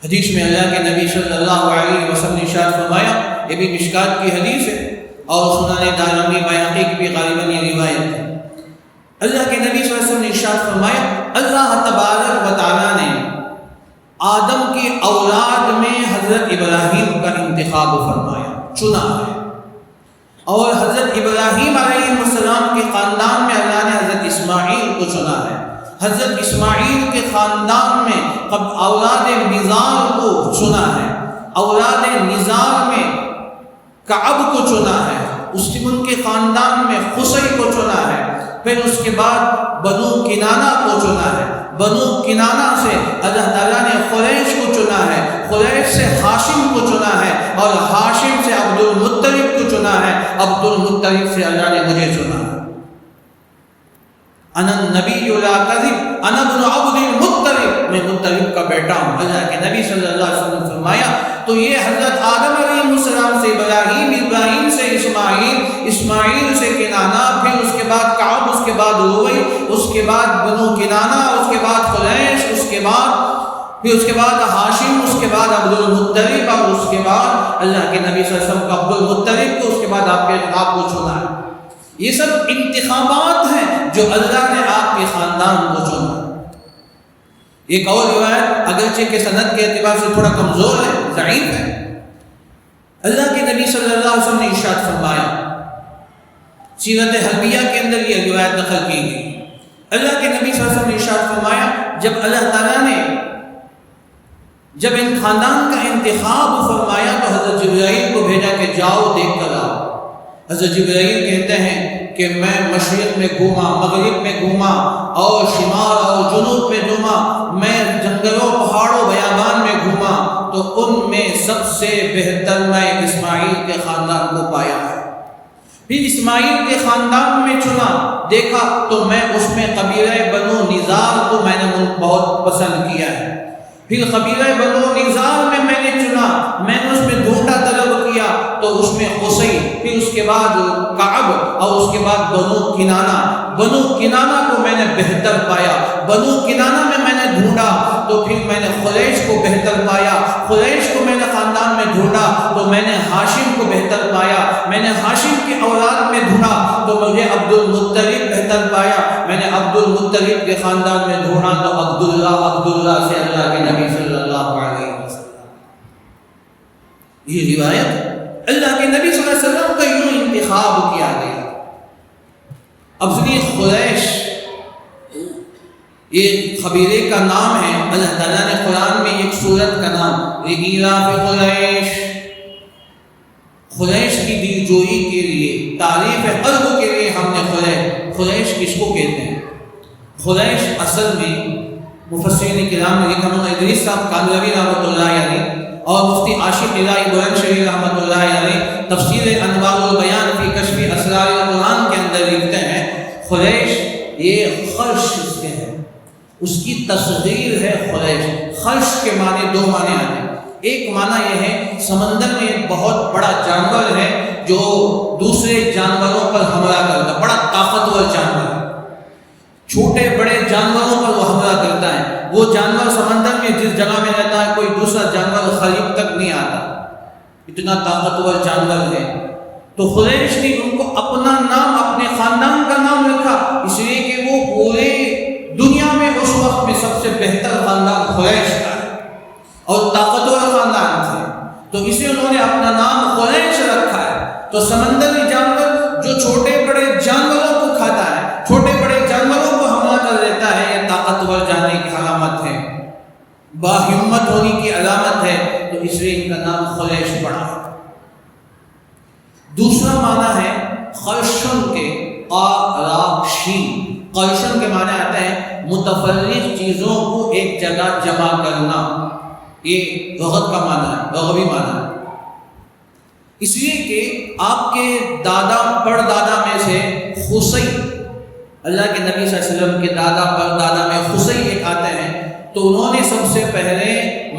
حدیث میں اللہ کے نبی صلی اللہ علیہ وسلم نے ارشاد فرمایا، یہ بھی مشکات کی حدیث ہے اور سنن دارمی بیہقی کی بھی غالباً یہ روایت ہے۔ اللہ کے نبی صلی اللہ علیہ وسلم نے ارشاد فرمایا، اللہ تبارک و تعالیٰ نے آدم کی اولاد میں حضرت ابراہیم کا انتخاب فرمایا، چنا ہے، اور حضرت ابراہیم علیہ السلام کے خاندان میں اللہ نے حضرت اسماعیل کو چنا ہے، حضرت اسماعیل کے خاندان میں اولاد نزار کو چنا ہے، اولاد نزار میں کعب کو چنا ہے، ان کے خاندان میں قصی کو چنا ہے، پھر اس کے بعد بنو کنانہ کو چنا ہے، بنو کنانہ سے اللہ تعالیٰ نے قریش کو چنا ہے، قریش سے ہاشم کو چنا ہے، اور ہاشم سے عبد المطلب کو چنا ہے، عبد المطلب سے اللہ نے مجھے چنا ہے۔ انا النبی لا کذب انا ابن عبد المطلب، میں مطلب کا بیٹا ہوں۔ اللہ کے نبی صلی اللہ علیہ وسلم نے فرمایا تو یہ حضرت آدم علیہ السلام سے ابراہیم، ابراہیم سے اسماعیل، اسماعیل سے کنانہ، پھر اس کے بعد کعب، اس کے بعد لوئی، اس کے بعد بنو کنانہ، اس کے بعد قریش، اس کے بعد ہاشم، اس کے بعد عبد المطلب، اور اس کے بعد اللہ کے نبی صلی اللہ علیہ وسلم کا عبد المطلب کو، اس کے بعد آپ کو چنا ہے۔ یہ سب انتخابات ہیں جو اللہ نے آپ کے خاندان کو چنا۔ ایک اور روایت اگرچہ کہ سند کے اعتبار سے تھوڑا کمزور ہے، ضعیف ہے، اللہ کے نبی صلی اللہ علیہ وسلم نے ارشاد فرمایا، سیرت حلبیہ کے اندر یہ روایت نقل کی گئی، اللہ کے نبی صلی اللہ علیہ وسلم نے ارشاد فرمایا جب اللہ تعالیٰ نے ان خاندان کا انتخاب فرمایا تو حضرت جبرائیل کو بھیجا کہ جاؤ دیکھ کر آؤ۔ حضرت جبرائیل کہتے ہیں کہ میں مشرق میں گھوما، مغرب میں گھوما، اور شمال اور جنوب میں گھوما، میں جنگلوں، پہاڑوں، بیابان میں گھوما، تو ان میں سب سے بہتر میں اسماعیل کے خاندان کو پایا ہے۔ پھر اسماعیل کے خاندان میں چنا، دیکھا تو میں اس میں قبیلہ بنو نزار کو میں نے بہت پسند کیا ہے۔ پھر قبیلہ بنو نزار میں نے چنا، میں نے اس میں ڈھونڈا طلب کیا تو اس میں قصی، پھر اس کے بعد کعب، اور اس کے بعد بنو کنانہ۔ بنو کنانہ کو میں نے بہتر پایا، بنو کنانہ میں نے ڈھونڈا تو پھر میں نے قریش کو بہتر پایا، قریش کو میں نے خاندان میں ڈھونڈا تو میں نے ہاشم کو بہتر پایا، میں نے ہاشم کی اولاد میں ڈھونڈا تو مجھے عبد المطلب بہتر پایا، میں نے عبد المطلب کے خاندان میں ڈھونڈا تو عبداللہ سے اللہ کے نبی صلی اللہ علیہ وسلم۔ یہ روایت اللہ کے نبی صلی اللہ علیہ وسلم کا یوں انتخاب کیا گیا۔ اب سنیے، قریش یہ قبیلے کا نام ہے، اللہ تعالیٰ نے قرآن میں ایک سورت کا نام لإیلاف قریش، قریش کی دلجوئی کے لیے، تعریف قلب کے لیے ہم نے قریش کس کو کہتے ہیں؟ قریش اصل میں مفسرین کرام نے لکھا، ادریس صاحب کاندھلوی رحمۃ اللہ علیہ اور مفتی عاشق الہی بلند شریف رحمۃ اللہ علیہ تفسیر انوار البیان فی کشف اسرار القرآن کے اندر لکھتے ہیں قریش یہ خرش سے ہے، اس کی تصغیر ہے قریش۔ خرش کے معنی دو معنی آتے ہیں، ایک معنی یہ ہے سمندر میں ایک بہت بڑا جانور ہے جو دوسرے جانوروں پر حملہ کرتا ہے، بڑا طاقتور جانور ہے، چھوٹے بڑے جانوروں پر وہ حملہ کرتا ہے۔ وہ جانور سمندر میں جس جگہ میں رہتا ہے کوئی دوسرا جانور قریب تک نہیں آتا، اتنا طاقتور جانور ہے۔ تو قریش نے ان کو اپنا نام، اپنے خاندان کا نام رکھا، اس لیے کہ وہ پورے دنیا میں اس وقت میں سب سے بہتر خاندان قریش کا ہے اور طاقتور خاندان تھے، تو اسے انہوں نے اپنا نام قریش رکھا ہے۔ تو سمندری جانور جو چھوٹے بڑے جانوروں کو کھاتا ہے، چھوٹے بڑے جانوروں کو حملہ کر دیتا ہے، یہ طاقتور جانے کی علامت ہے، باہمت ہونے کی علامت ہے، تو اس لیے ان کا نام قریش پڑا ہے۔ دوسرا معنی ہے خرشن کے قاراشین، قرشن کے معنی آتا ہے متفرق چیزوں کو ایک جگہ جمع کرنا، یہ لغت کا معنی ہے، لغوی معنی ہے۔ اس لیے کہ آپ کے دادا پردادا میں سے قصی، اللہ کے نبی صلی اللہ علیہ وسلم کے دادا پردادا میں قصی ایک آتے ہیں، تو انہوں نے سب سے پہلے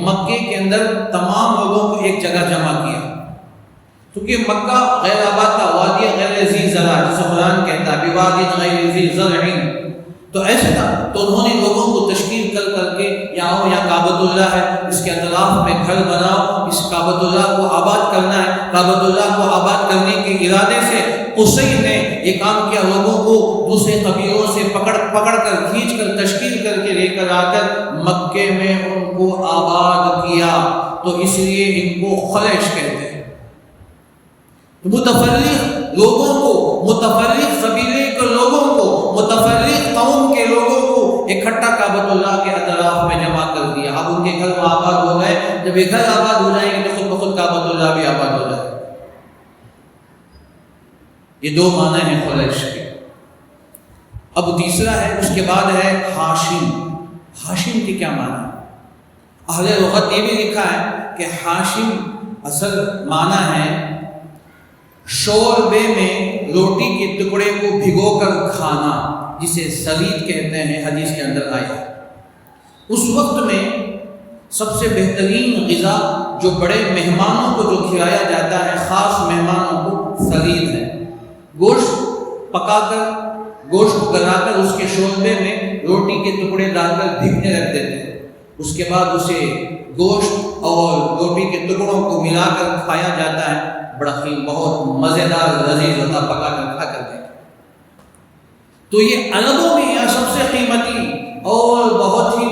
مکے کے اندر تمام لوگوں کو ایک جگہ جمع کیا، کیونکہ مکہ غیر آباد کا وادی غیر ذی زرع، جسے قرآن کہتا ہے بواد غیر ذی زرع، تو ایسا تھا، تو انہوں نے لوگوں کو تشکیل کر کے یہاں کعبۃ اللہ ہے، اس کے اطراف میں گھر بناؤ، اس کعبۃ اللہ کو آباد کرنا ہے۔ کعبۃ اللہ کو آباد کرنے کے ارادے سے قصی نے یہ کام کیا، لوگوں کو دوسرے قبیلوں سے پکڑ کر کھینچ کر تشکیل کر کے لے کر آ کر مکے میں ان کو آباد کیا۔ تو اس لیے ان کو خلیش کہتے ہیں۔ متفرق لوگوں کو، متفرق قبیلے کے لوگوں کو، متفرق قوم کے لوگوں کو اکٹھا کعبۃ اللہ کے اطراف میں جمع کر دیا۔ اب ان کے گھر آباد ہو گئے، جب یہ گھر آباد ہو جائیں گے تو خود بخود کعبۃ اللہ بھی آباد ہو جائے۔ یہ دو معنی ہیں خلیش کے۔ اب تیسرا ہے، اس کے بعد ہے ہاشم۔ ہاشم کے کیا معنی؟ اہل لغت یہ بھی لکھا ہے کہ ہاشم اصل معنی ہے شوربے میں روٹی کے ٹکڑے کو بھگو کر کھانا، جسے سلید کہتے ہیں، حدیث کے اندر آیا۔ اس وقت میں سب سے بہترین غذا جو بڑے مہمانوں کو جو کھلایا جاتا ہے، خاص مہمانوں کو، سلید ہے۔ گوشت پکا کر، گوشت کو گلا کر اس کے شوربے میں روٹی کے ٹکڑے ڈال کر بھیگنے رکھ دیتے ہیں۔ اس کے بعد اسے گوشت اور روٹی کے ٹکڑوں کو ملا کر کھایا جاتا ہے۔ بڑا بہت مزیدار لذیذ ہوتا، پکا کر کھا کر دیکھا۔ تو یہ عربوں میں یہ سب سے قیمتی اور بہت ہی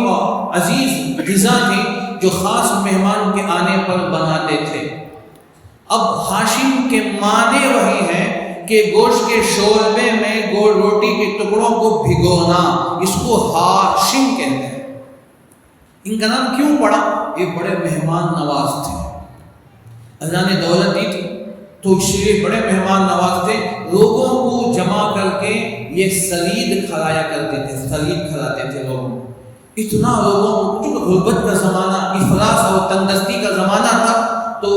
عزیز غذا تھی جو خاص مہمان کے آنے پر بناتے تھے۔ اب ہاشم کے معنی وہی ہیں کہ گوشت کے شوربے میں روٹی کے ٹکڑوں کو بھگونا، اس کو ہاشم کہتے ہیں۔ ان کا نام کیوں پڑا؟ یہ بڑے مہمان نواز تھے، اللہ نے دولت دی تھی تو اس لیے بڑے مہمان نواز تھے۔ لوگوں کو جمع کر کے یہ سلید کھلایا کرتے تھے، سلید کھلاتے تھے لوگوں کو۔ اتنا لوگوں کو، چونکہ غربت کا زمانہ، افلاس اور تنگدستی کا زمانہ تھا، تو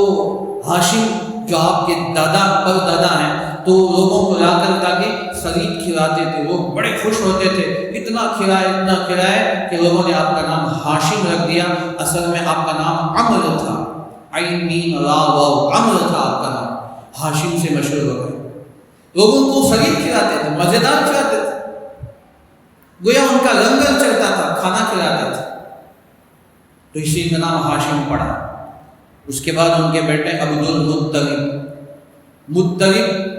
ہاشم جو آپ کے دادا پر دادا ہیں، تو لوگوں کو لا کر تاکہ سلید کھلاتے تھے۔ لوگ بڑے خوش ہوتے تھے، اتنا کھلائے کہ لوگوں نے آپ کا نام ہاشم رکھ دیا۔ اصل میں آپ کا نام عمرو تھا، عین میم را واو، عمرو تھا آپ کا نام، ہاشم سے مشہور ہو گئے۔ لوگوں کو سلید کھلاتے تھے، مزیدار کھلاتے تھے، گویا ان کا لنگر چلتا تھا، کھانا کھلاتے تھے، تو اسی کا نام ہاشم پڑا۔ اس کے بعد ان کے بیٹے عبد المطلب، مطلب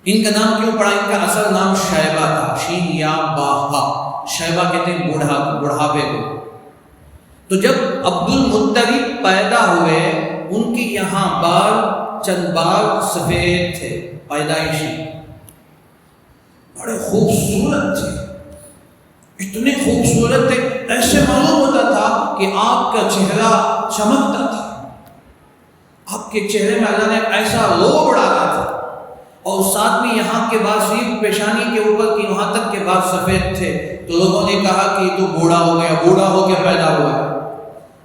ان کا نام کیوں پڑا؟ ان کا اصل نام شیبہ تھا، شین یا باہا، شیبہ کہتے ہیں بڑھاپے کو۔ تو جب عبد المطلب پیدا ہوئے، ان کے یہاں بال چند بال سفید تھے، پیدائشی، بڑے خوبصورت تھے، اتنے خوبصورت تھے، ایسے معلوم ہوتا تھا کہ آپ کا چہرہ چمکتا تھا، آپ کے چہرے میں اللہ نے ایسا لوب ڈالا تھا، اور ساتھ میں یہاں کے بال صرف پیشانی کے اوپر کی وہاں تک کے بال سفید تھے۔ تو لوگوں نے کہا کہ یہ تو بوڑھا ہو گیا، بوڑھا ہو کے پیدا ہوا ہے،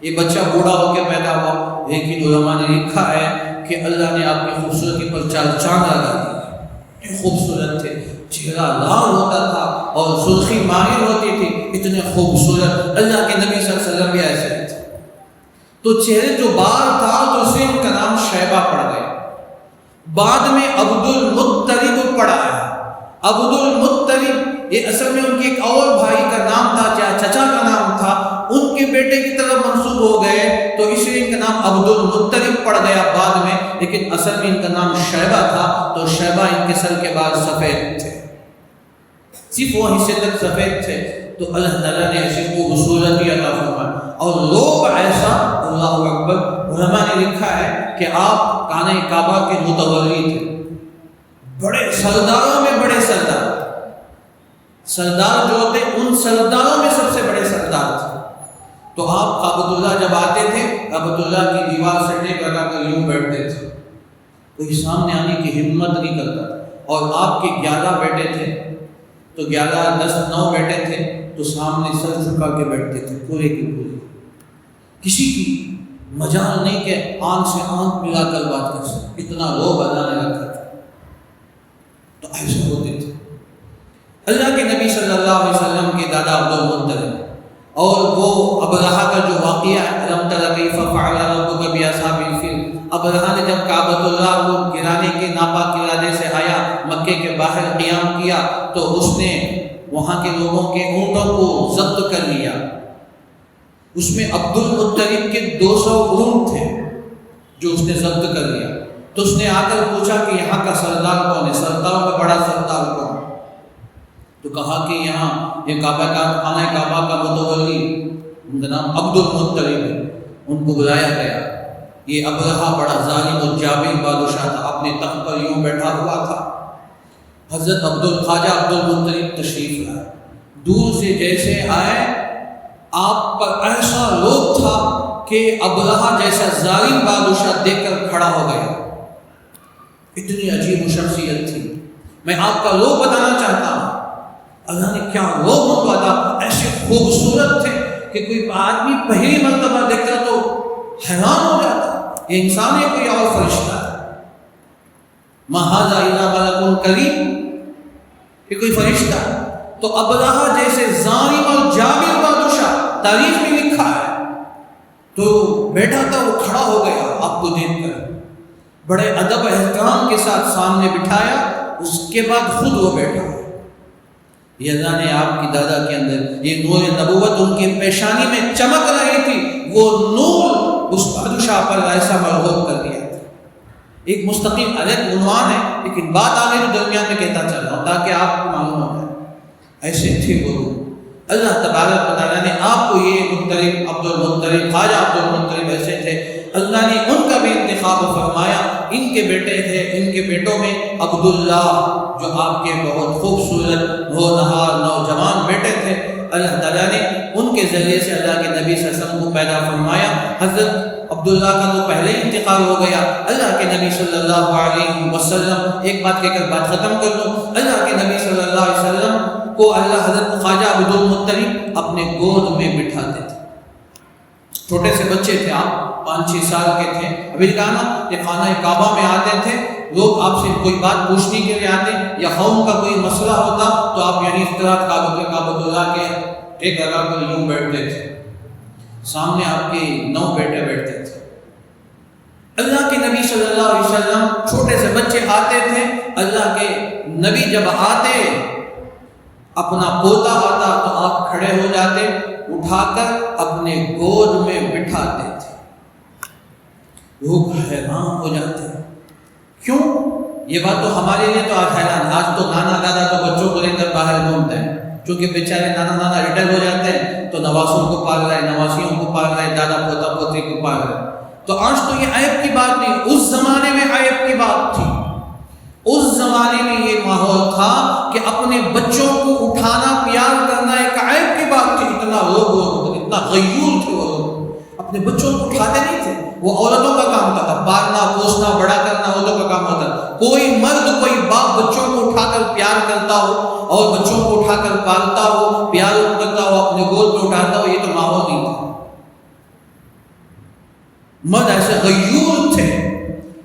یہ بچہ بوڑھا ہو کے پیدا ہوا۔ لیکن علماء نے لکھا ہے کہ اللہ نے آپ کی خوبصورتی پر چاند لگا دیا، خوبصورت تھے، چہرہ لال ہوتا تھا اور سرخی مائل ہوتی تھی، اتنے خوبصورت۔ اللہ کے نبی صلی اللہ علیہ وسلم بھی ایسے تھے۔ تو چہرے جو بال تھا تو اس سے ان کا نام شیبہ پڑ گیا۔ بعد میں عبد المطلب پڑا ہے۔ عبد المطلب یہ اصل میں ان کے ایک اور بھائی کا نام تھا، چچا کا نام تھا، ان کے بیٹے کی طرف منسوب ہو گئے، تو اس لیے ان کا نام عبد المطلب پڑ گیا بعد میں، لیکن اصل میں ان کا نام شیبہ تھا۔ تو شیبہ ان کے سر کے بال سفید تھے، صرف وہ حصے تک سفید تھے، تو اللہ تعالیٰ نے ایسی خوبصورتی عطا فرمائی اور لوگ ایسا، اللہ اکبر۔ علماء نے لکھا ہے کہ آپ کعبہ کعبہ کے متولی تھے، بڑے سرداروں میں بڑے سردار جو ہوتے ان سرداروں میں سب سے بڑے سردار تھے۔ تو آپ کعبۃ اللہ جب آتے تھے، کعبۃ اللہ کی دیوار سے ٹیک لگا کر یوں بیٹھتے تھے، کوئی سامنے آنے کی ہمت نہیں کرتا تھا۔ اور آپ کے 11 بیٹے تھے، تو 11 10 9 بیٹے تھے، تو سامنے سر جھکا کے بیٹھتے تھے پورے کی پورے، کسی کی مجال نہیں کہ آنکھ سے آنکھ ملا کر بات کر سکے، اتنا لوگ اللہ نے رکھا تھا۔ تو ایسے ہوتے تھے۔ اللہ کے نبی صلی اللہ علیہ وسلم کے دادا عبد المطلب، اور وہ ابرہہ کا جو واقعہ ہے، الم تر کیف فعل ربک باصحاب الفیل، ابرہہ نے جب کعبۃ اللہ کو گرانے کے ناپاک ارادے سے آیا، مکے کے باہر قیام کیا، تو اس نے وہاں کے لوگوں کے اونٹوں کو ضبط کر لیا. اس میں عبد المطلب کے 200 اونٹ تھے جو اس نے ضبط کر لیا. تو اس نے آ کر پوچھا کہ یہاں کا سردار کون ہے، سرداروں میں بڑا سردار کون؟ تو کہا کہ یہاں یہ کعبہ کا خانہ کعبہ کا متولی ان کا نام عبد المطلب ہے. ان کو بلایا گیا. یہ ابرہہ بڑا ظالم اور جابر بادشاہ تھا، اپنے تخت پر یوں بیٹھا ہوا تھا. حضرت خواجہ عبد المطلب تشریف لائے. دور سے جیسے آئے آپ پر ایسا لوگ تھا کہ ابرہہ جیسا ظالم بادشاہ دیکھ کر کھڑا ہو گیا. اتنی عجیب شخصیت تھی. میں آپ کا لوگ بتانا چاہتا ہوں. اللہ نے کیا لوگ ان کو عطا، ایسے خوبصورت تھے کہ کوئی آدمی پہلی مرتبہ دیکھتا تو حیران ہو جاتا یہ انسان ہے کوئی اور فرشتہ ہے. ما ھذا الا ملک کریم، یہ کوئی فرشتہ. تو ابرہہ جیسے ظالم اور جابر بادشاہ تاریخ میں لکھا ہے. تو بیٹھا تھا، وہ کھڑا ہو گیا آپ کو دیکھ کر، بڑے ادب احترام کے ساتھ سامنے بٹھایا. اس کے بعد خود وہ بیٹھا. یہ اللہ نے آپ کی دادا کے اندر یہ نور نبوت ان کے پیشانی میں چمک رہی تھی، وہ نور اس بادشاہ پر ایسا مرغوب کر دیا تھا. ایک مستقیم الگ عنوان ہے، لیکن بات آگے جو درمیان میں کہتا چل رہا ہوں تاکہ آپ کو معلوم ہو جائے. ایسے تھے وہ. اللہ تبارک و تعالیٰ نے آپ کو یہ مطلب عبد المطلب خواجہ عبد المطلب ایسے تھے. اللہ نے ان کا بھی انتخاب فرمایا. ان کے بیٹے تھے، ان کے بیٹوں میں عبداللہ جو آپ کے بہت خوبصورت ہونہار نوجوان بیٹے تھے. اللہ تعالیٰ نے ان کے ذریعے سے اللہ کے نبی صلی اللہ علیہ وسلم کو پیدا فرمایا. حضرت عبداللہ کا تو پہلے انتقال ہو گیا. اللہ کے نبی صلی اللہ علیہ وسلم، ایک بات کہہ کر بات ختم کر دوں. اللہ کے نبی صلی اللہ علیہ وسلم کو اللہ حضرت خواجہ عبد المطلب اپنے گود میں بٹھاتے تھے. چھوٹے سے بچے تھے آپ، 5-6 سال کے تھے. ابھی کہا نا کہ خانہ کعبہ میں آتے تھے لوگ، آپ سے کوئی بات پوچھنے کے لیے آتے یا قوم کا کوئی مسئلہ ہوتا تو آپ یعنی اختلاط کعبۃ اللہ کے ایک لگا کر یوں بیٹھتے تھے. سامنے آپ کے 9 بیٹے بیٹھتے تھے. اللہ کے نبی صلی اللہ علیہ وسلم چھوٹے سے بچے آتے تھے. اللہ کے نبی جب آتے، اپنا پوتا آتا تو آپ کھڑے ہو جاتے، اٹھا کر اپنے گود میں بٹھاتے تھے. لوگ حیران ہو جاتے. کیوں؟ یہ بات تو ہمارے لیے تو آج حیران. آج تو نانا دادا تو بچوں کو لے کر باہر گھومتے ہیں، کیونکہ بیچارے نانا ریٹائر ہو جاتے ہیں تو نواسوں کو پال رہے، نواسیوں کو پال رہے، دادا پوتا پوتے کو پال رہے. تو آج تو یہ عیب کی بات نہیں، اس زمانے میں عیب کی بات تھی. اس زمانے میں یہ ماحول تھا کہ اپنے بچوں کو اٹھانا پیار کرنا ایک عیب کی بات تھی. اتنا لوگ اتنا غیور تھے، وہ اپنے بچوں کو اٹھاتے نہیں تھے. وہ عورتوں کا کام ہوتا تھا، پالنا پوسنا بڑا کرنا عورتوں کا کام ہوتا تھا. کوئی مرد کوئی باپ بچوں کو اٹھا کر پیار کرتا ہو اور بچوں کو اٹھا کر پالتا ہو، پیار کرتا ہو، اپنے گود میں اٹھاتا ہو، یہ تو ماحول نہیں تھا. مرد ایسے غیور تھے،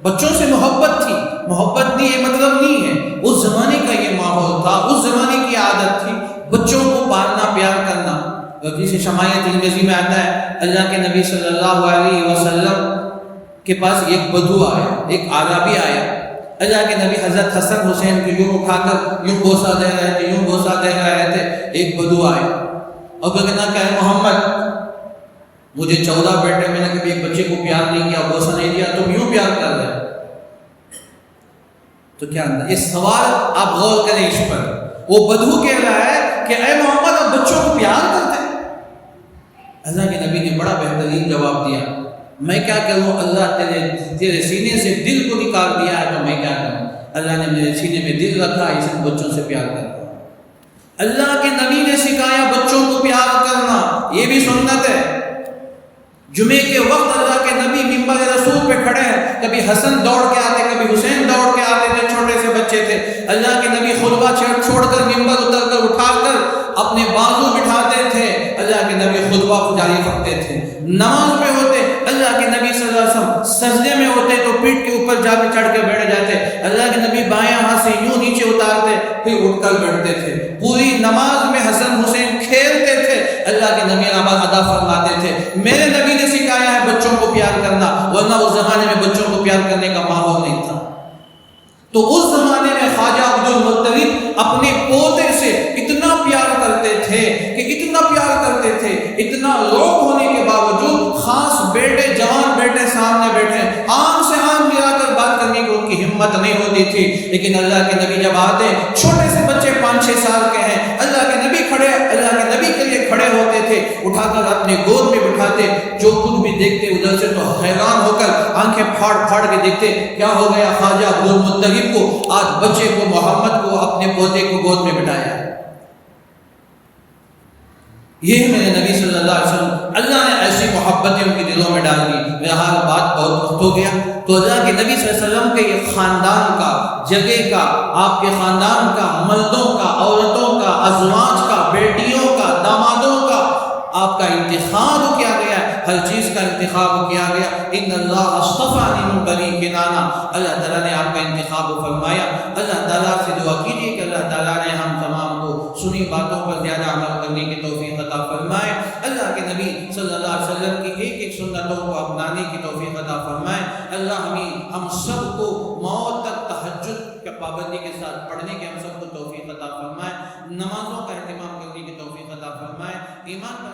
بچوں سے محبت تھی. محبت نہیں یہ مطلب نہیں ہے، اس زمانے کا یہ ماحول تھا، اس زمانے کی عادت تھی بچوں کو پالنا پیار کرنا. جسے شمائل ترمذی میں آتا ہے اللہ کے نبی صلی اللہ علیہ وسلم کے پاس ایک بدو آیا، ایک عربی آیا. اللہ کے نبی حضرت حسن حسین کو یوں اٹھا کر یوں بوسہ دے رہے تھے، یوں بوسہ دے رہے تھے. ایک بدو آیا اور کہنا کہ محمد مجھے 14 بیٹے، میں نے کبھی ایک بچے کو پیار نہیں کیا، بوسہ نہیں دیا، تم یوں پیار کر رہے. تو کیا یہ سوال آپ غور کریں اس پر. وہ بدو کہہ رہا ہے کہ اے محمد آپ بچوں کو پیار کرتے ہیں. اللہ کے نبی نے بڑا بہترین جواب دیا، میں کیا کروں، اللہ تیرے سینے سے دل کو نکال دیا ہے تو میں کیا کروں. اللہ نے میرے سینے میں دل رکھا، اس نے بچوں سے پیار کرتا. اللہ کے نبی نے سکھایا بچوں کو پیار کرنا، یہ بھی سنت ہے. جمعے کے وقت اللہ کے نبی منبر رسول پہ کھڑے ہیں، کبھی حسن دوڑ کے آتے، کبھی حسین دوڑ کے آتے تھے، چھوٹے سے بچے تھے. اللہ کے نبی خطبہ چھوڑ کر ممبر اتر کر اٹھا کر اپنے بازو بٹھاتے تھے. اللہ کے نبی خطبہ کو جاری رکھتے تھے. نماز میں ہوتے اللہ کے نبی صلی اللہ علیہ وسلم سجدے میں ہوتے تو پیٹھ کے اوپر جا کے چڑھ کے بیٹھ جاتے. اللہ کے نبی بائیں ہاتھ سے یوں نیچے اتارتے پھر اٹھ کر بیٹھتے تھے. پوری نماز میں حسن حسین کھیلتے تھے. اللہ کے نبی نماز ادا فرماتے تھے. میرے نبی نے سکھایا ہے بچوں کو پیار کرنا، ورنہ اس زمانے میں بچوں کو پیار کرنے کا ماحول نہیں تھا. تو اس زمانے میں خواجہ عبد المطلب اپنے پوتے سے اتنا پیار عادت نہیں ہوتی تھی، لیکن اللہ کے نبی جب آتے، چھوٹے سے بچے 5-6 سال کے ہیں، اللہ کے نبی کھڑے، اللہ کے نبی کے لیے کھڑے ہوتے تھے، اٹھا کر اپنے گود میں بٹھاتے، جو کچھ بھی دیکھتے ادھر سے تو حیران ہو کر آنکھیں پھاڑ پھاڑ کے دیکھتے، کیا ہو گیا خواجہ عبد المطلب کو، آج بچے کو محمد کو اپنے پوتے کو گود میں بٹھایا۔ یہ میرے نبی صلی اللہ علیہ وسلم، اللہ نے ایسی محبتیں ان کے دلوں میں ڈال دی۔ بہرحال بات بہت وقت ہو گیا، تو اللہ کے نبی صلی اللہ علیہ وسلم کے یہ خاندان کا، جگہ کا، آپ کے خاندان کا، مردوں کا، عورتوں کا، ازواج کا، بیٹیوں کا، دامادوں کا آپ کا انتخاب کیا گیا، ہر چیز کا انتخاب کیا گیا۔ ان اللہ اصطفیٰ من بنی کنانہ، اللہ تعالیٰ نے آپ کا انتخاب فرمایا۔ اللہ تعالیٰ سے دعا کیجیے کہ اللہ تعالیٰ نے ہم تمام کو سنی باتوں پر زیادہ عمل کرنے کی توفیق عطا فرمائے، اللہ کے نبی صلی اللہ علیہ وسلم کی ایک ایک سنتوں کو اپنانے کی توفیق عطا فرمائے۔ اللہ ہم سب کو موت تک تہجد کے پابندی کے ساتھ پڑھنے کے ہم سب کو توفیق عطا فرمائے، نمازوں کا اہتمام کرنے کی توفیق عطا فرمائے، ایمان